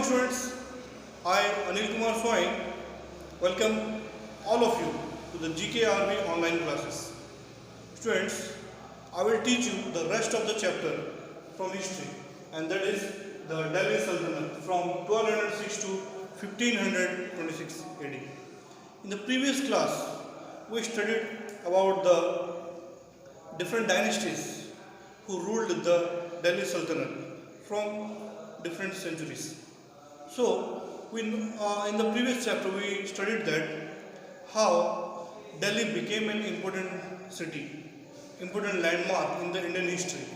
students, I Swain welcome all of you to the GKRB online classes. Students, I will teach you the rest of the chapter from history, and that is the Delhi Sultanate from 1206 to 1526 AD. In the previous class, we studied about the different dynasties who ruled the Delhi Sultanate from different centuries. So, in the previous chapter we studied that how Delhi became an important city, important landmark in the Indian history.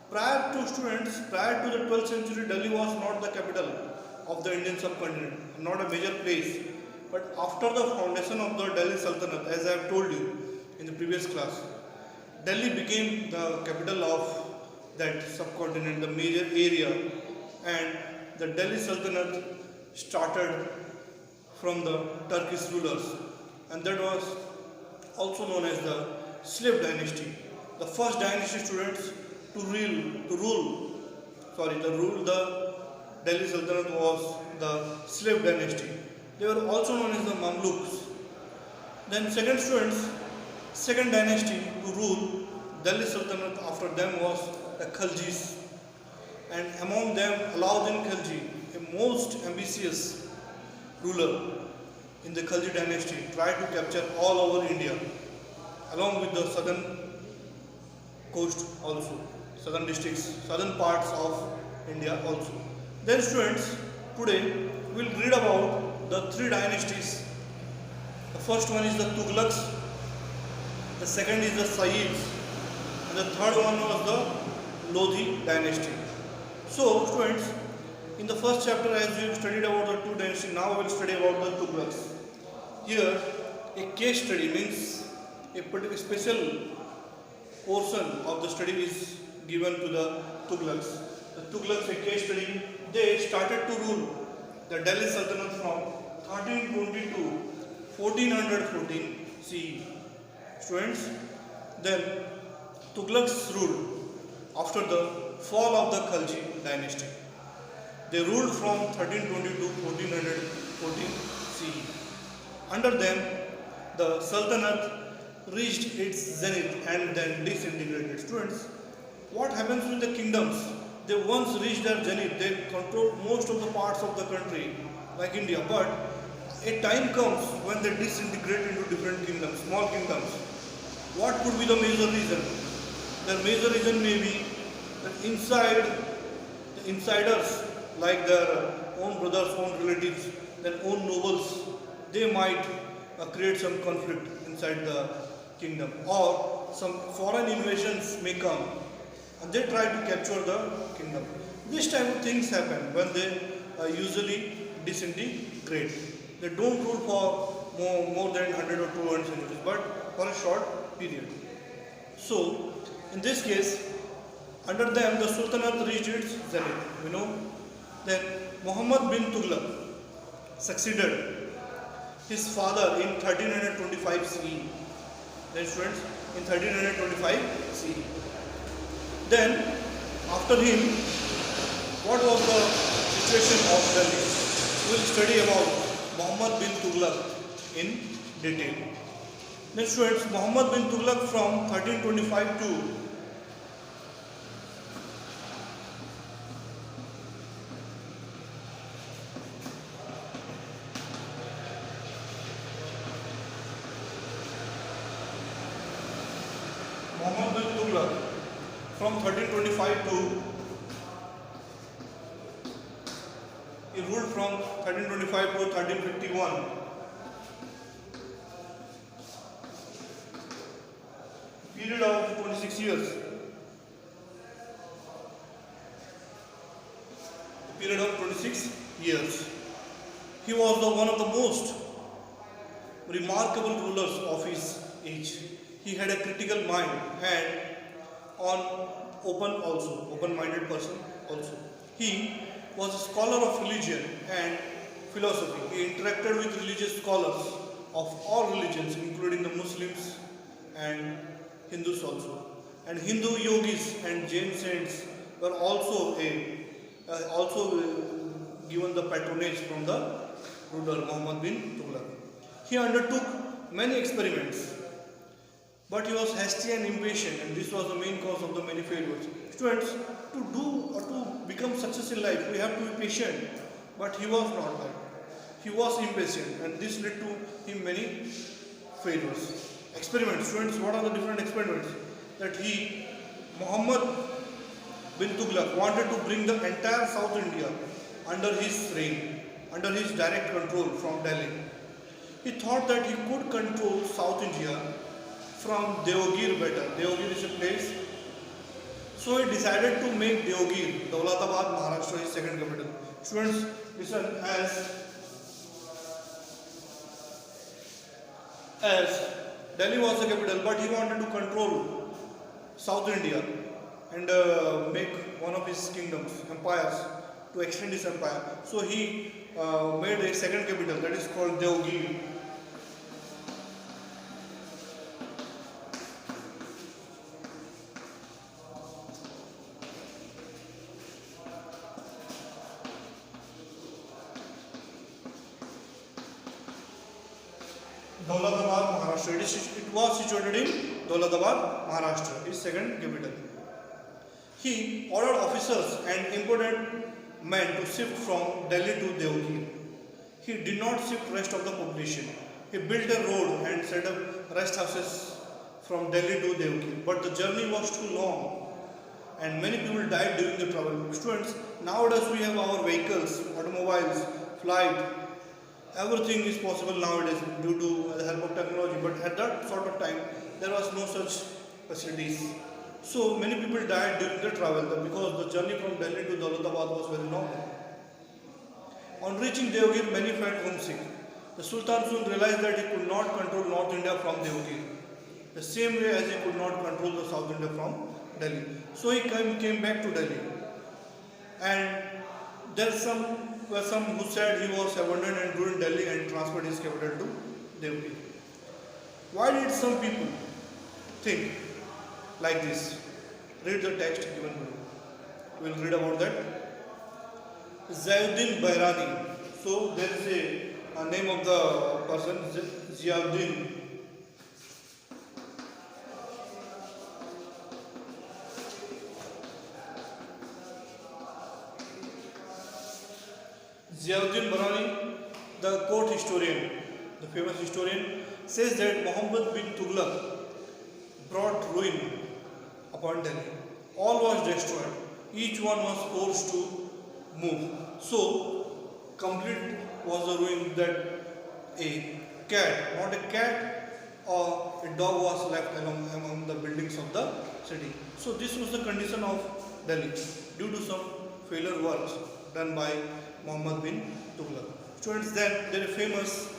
Prior to the 12th century, Delhi was not the capital of the Indian subcontinent, not a major place. But after the foundation of the Delhi Sultanate, as I have told you in the previous class, Delhi became the capital of that subcontinent, the major area, and the Delhi Sultanate started from the Turkish rulers, and that was also known as the slave dynasty. The first dynasty, students, to rule the Delhi Sultanate was the slave dynasty. They were also known as the Mamluks. Then second dynasty to rule Delhi Sultanate after them was the Khaljis. And among them, Alauddin Khalji, a most ambitious ruler in the Khalji dynasty, tried to capture all over India, along with the southern coast also, southern districts, southern parts of India also. Then students, today we will read about the three dynasties. The first one is the Tughlaqs, the second is the Sayyids, and the third one was the Lodhi dynasty. So students, in the first chapter, as we have studied about the two dynasties, now we will study about the Tughlaqs. Here, a case study means a particular special portion of the study is given to the Tughlaqs. The Tughlaqs, a case study, they started to rule the Delhi Sultanate from 1320 to 1414 CE. Students, then Tughlaqs ruled after the fall of the Khalji dynasty. They ruled from 1320 to 1414 CE. Under them, the Sultanate reached its zenith and then disintegrated. Students, what happens with the kingdoms? They once reached their zenith, they control most of the parts of the country, like India, but a time comes when they disintegrate into different kingdoms, small kingdoms. What could be the major reason? The major reason may be that the insiders, like their own brothers, own relatives, their own nobles, they might create some conflict inside the kingdom, or some foreign invasions may come and they try to capture the kingdom. This type of things happen when they usually disintegrate. They don't rule for more than 100 or 200 centuries, but for a short period. So, in this case, under them the Sultanate reached its zenith. Then Muhammad bin Tughlaq succeeded his father in 1325 CE. Then students, in 1325 CE. Then, after him, what was the situation of Delhi? We will study about Muhammad bin Tughlaq in detail. Then students, Muhammad bin Tughlaq from 1325 to from 1325 to he ruled from 1325 to 1351. Period of 26 years. Period of 26 years. He was one of the most remarkable rulers of his age. He had a critical mind and open-minded person also. He was a scholar of religion and philosophy. He interacted with religious scholars of all religions, including the Muslims and Hindus also. And Hindu yogis and Jain saints were also given the patronage from the ruler Muhammad bin Tughlaq. He undertook many experiments, but he was hasty and impatient, and this was the main cause of the many failures. Students, to do or to become success in life, we have to be patient, but he was not that. He was impatient, and this led to him many failures. Experiments, students, what are the different experiments? That Muhammad bin Tughlaq wanted to bring the entire South India under his reign, under his direct control from Delhi. He thought that he could control South India from Devagir better. Devagir is a place. So he decided to make Devagir, Daulatabad, Maharashtra, his second capital. Students, listen, as Delhi was the capital, but he wanted to control South India and make one of his kingdoms, empires, to extend his empire. So he made a second capital, that is called Devagir. Daulatabad, Maharashtra. It was situated in Daulatabad, Maharashtra, his second capital. He ordered officers and important men to shift from Delhi to Devagir. He did not shift rest of the population. He built a road and set up rest houses from Delhi to Devagir. But the journey was too long and many people died during the travel. Students, nowadays we have our vehicles, automobiles, flight. Everything is possible nowadays due to the help of technology, but at that sort of time there was no such facilities. So many people died during the travel because the journey from Delhi to Daulatabad was very long. On reaching Devagir, many felt homesick. The Sultan soon realized that he could not control North India from Devagir, the same way as he could not control the South India from Delhi. So he came back to Delhi, and there were some who said he was abandoned and ruined Delhi and transferred his capital to Devagir. Why did some people think like this? Read the text given below. We will read about that. Zayuddin Bahrani. So there is a name of the person, Ziyauddin. Ziyauddin Bahrani, the court historian, the famous historian, says that Muhammad bin Tughlaq brought ruin upon Delhi. All was destroyed. Each one was forced to move. So, complete was the ruin that a cat, not a cat or a dog was left among the buildings of the city. So, this was the condition of Delhi due to some failure works done by Muhammad bin Tughlaq. Students, then there is a famous